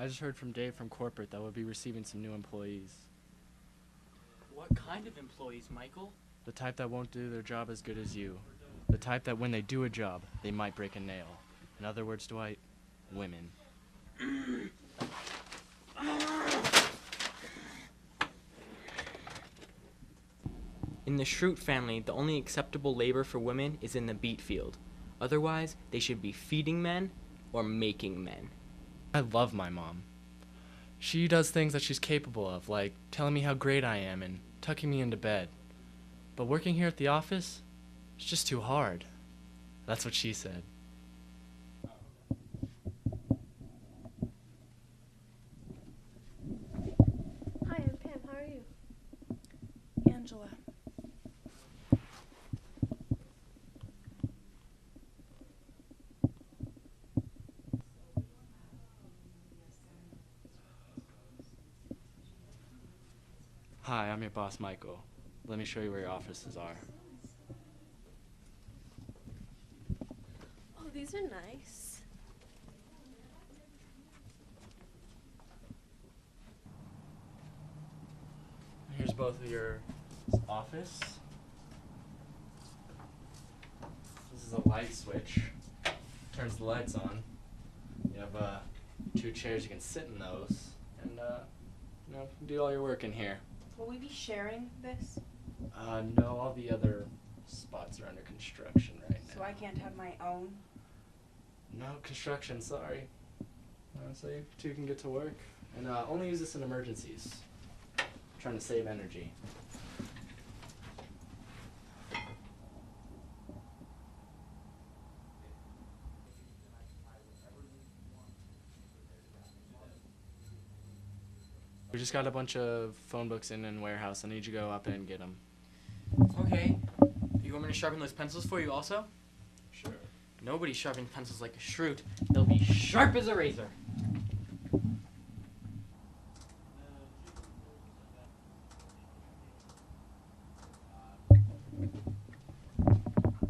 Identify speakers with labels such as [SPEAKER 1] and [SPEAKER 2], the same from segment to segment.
[SPEAKER 1] I just heard from Dave from corporate that we'll be receiving some new employees.
[SPEAKER 2] What kind of employees, Michael?
[SPEAKER 1] The type that won't do their job as good as you. The type that when they do a job, they might break a nail. In other words, Dwight, women.
[SPEAKER 2] In the Schrute family, the only acceptable labor for women is in the beet field. Otherwise, they should be feeding men or making men.
[SPEAKER 1] I love my mom. She does things that she's capable of, like telling me how great I am and tucking me into bed. But working here at the office, it's just too hard. That's what she said.
[SPEAKER 3] Hi, I'm Pam. How are you?
[SPEAKER 4] Angela.
[SPEAKER 1] Hi, I'm your boss, Michael. Let me show you where your offices are.
[SPEAKER 3] Oh, these are nice.
[SPEAKER 1] Here's both of your office. This is a light switch. Turns the lights on. You have 2 chairs, you can sit in those, and do all your work in here.
[SPEAKER 4] Will we be sharing this?
[SPEAKER 1] No, all the other spots are under construction right now.
[SPEAKER 4] So I can't have my own?
[SPEAKER 1] No construction, sorry. So you 2 can get to work. And only use this in emergencies. Trying to save energy. We just got a bunch of phone books in warehouse. I need you to go up and get them.
[SPEAKER 2] Okay. You want me to sharpen those pencils for you also?
[SPEAKER 1] Sure.
[SPEAKER 2] Nobody sharpens pencils like a Schrute. They'll be sharp as a razor.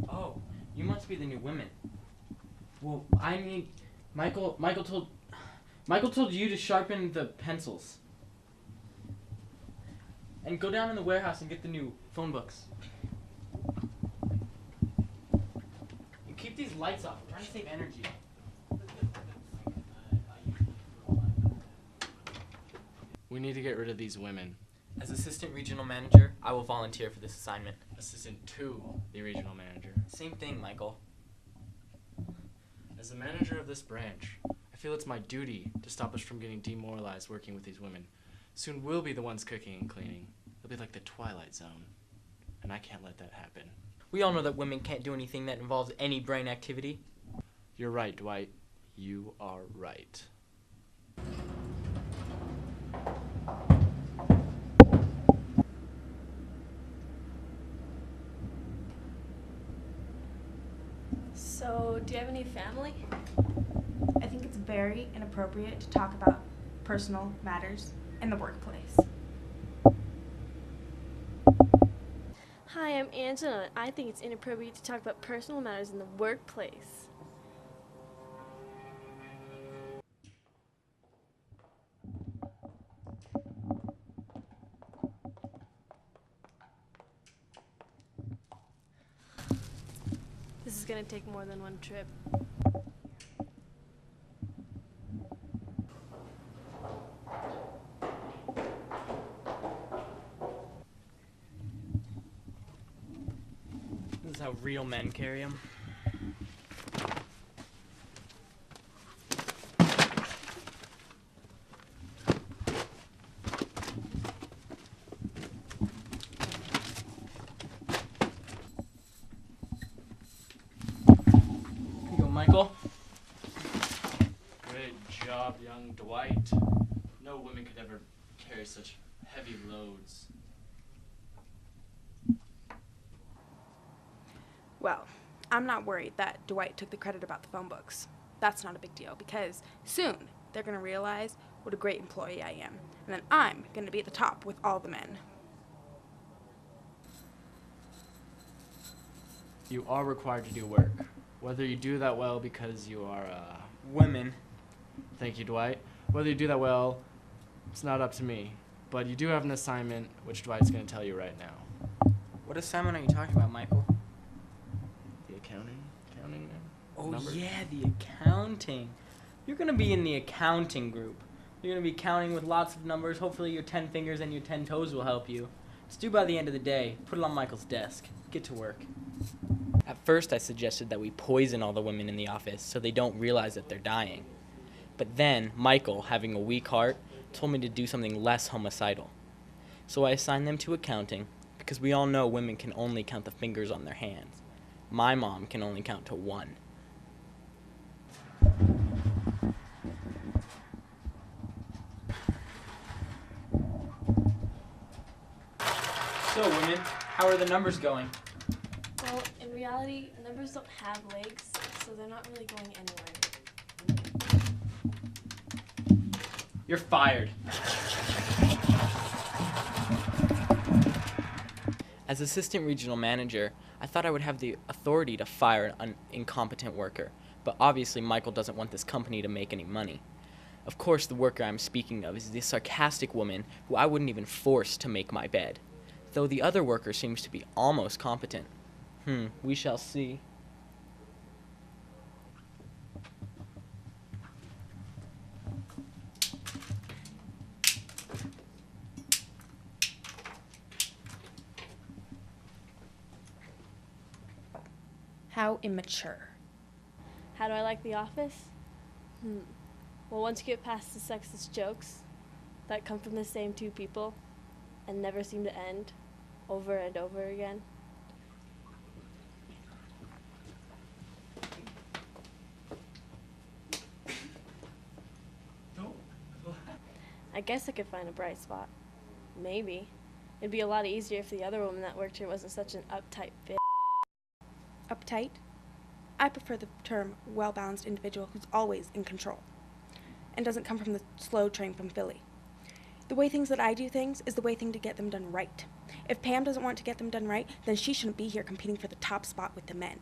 [SPEAKER 2] Oh, you must be the new women. Well, I need Michael told you to sharpen the pencils. And go down in the warehouse and get the new phone books. You keep these lights off. I'm trying to save energy.
[SPEAKER 1] We need to get rid of these women.
[SPEAKER 2] As assistant regional manager, I will volunteer for this assignment.
[SPEAKER 1] Assistant to the regional manager.
[SPEAKER 2] Same thing, Michael.
[SPEAKER 1] As the manager of this branch, I feel it's my duty to stop us from getting demoralized working with these women. Soon we'll be the ones cooking and cleaning. It'll be like the Twilight Zone. And I can't let that happen.
[SPEAKER 2] We all know that women can't do anything that involves any brain activity.
[SPEAKER 1] You're right, Dwight. You are right.
[SPEAKER 3] So, do you have any family?
[SPEAKER 4] I think it's very inappropriate to talk about personal matters in the workplace.
[SPEAKER 3] Hi, I'm Angela. I think it's inappropriate to talk about personal matters in the workplace. This is gonna take more than one trip.
[SPEAKER 2] This is how real men carry them. Here you go, Michael.
[SPEAKER 1] Good job, young Dwight. No woman could ever carry such heavy loads.
[SPEAKER 4] Well, I'm not worried that Dwight took the credit about the phone books. That's not a big deal because soon they're going to realize what a great employee I am. And then I'm going to be at the top with all the men.
[SPEAKER 1] You are required to do work. Whether you do that well because you are,
[SPEAKER 2] Women.
[SPEAKER 1] thank you, Dwight, Whether you do that well, it's not up to me. But you do have an assignment, which Dwight's going to tell you right now.
[SPEAKER 2] What assignment are you talking about, Michael?
[SPEAKER 1] The accounting?
[SPEAKER 2] Oh,
[SPEAKER 1] Numbers?
[SPEAKER 2] yeah, the accounting. You're going to be in the accounting group. You're going to be counting with lots of numbers. Hopefully your 10 fingers and your 10 toes will help you. It's due by the end of the day. Put it on Michael's desk. Get to work. At first, I suggested that we poison all the women in the office so they don't realize that they're dying. But then, Michael, having a weak heart, told me to do something less homicidal. So I assigned them to accounting, because we all know women can only count the fingers on their hands. My mom can only count to 1. So, women, how are the numbers going?
[SPEAKER 3] Well, in reality, numbers don't have legs, so they're not really going anywhere.
[SPEAKER 2] You're fired. As assistant regional manager, I thought I would have the authority to fire an incompetent worker, but obviously Michael doesn't want this company to make any money. Of course, the worker I'm speaking of is the sarcastic woman who I wouldn't even force to make my bed, though the other worker seems to be almost competent. We shall see.
[SPEAKER 4] How immature.
[SPEAKER 3] How do I like The Office? Well, once you get past the sexist jokes that come from the same two people and never seem to end over and over again. I guess I could find a bright spot. Maybe. It'd be a lot easier if the other woman that worked here wasn't such an uptight bitch.
[SPEAKER 4] Uptight? I prefer the term well-balanced individual who's always in control and doesn't come from the slow train from Philly. The way things that I do things is the way thing to get them done right. If Pam doesn't want to get them done right, then she shouldn't be here competing for the top spot with the men.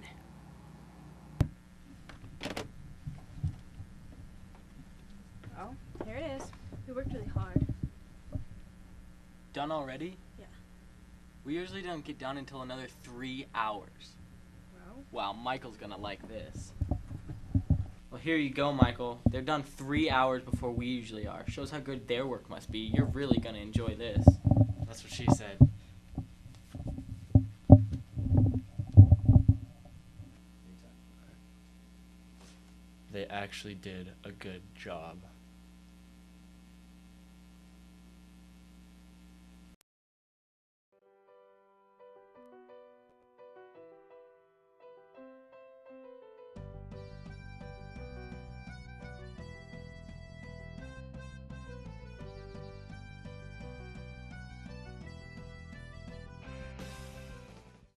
[SPEAKER 4] Oh, here it is.
[SPEAKER 3] We worked really hard.
[SPEAKER 2] Done already?
[SPEAKER 3] Yeah.
[SPEAKER 2] We usually don't get done until another 3 hours. Wow, Michael's gonna like this. Well, here you go, Michael. They're done 3 hours before we usually are. Shows how good their work must be. You're really gonna enjoy this.
[SPEAKER 1] That's what she said. They actually did a good job.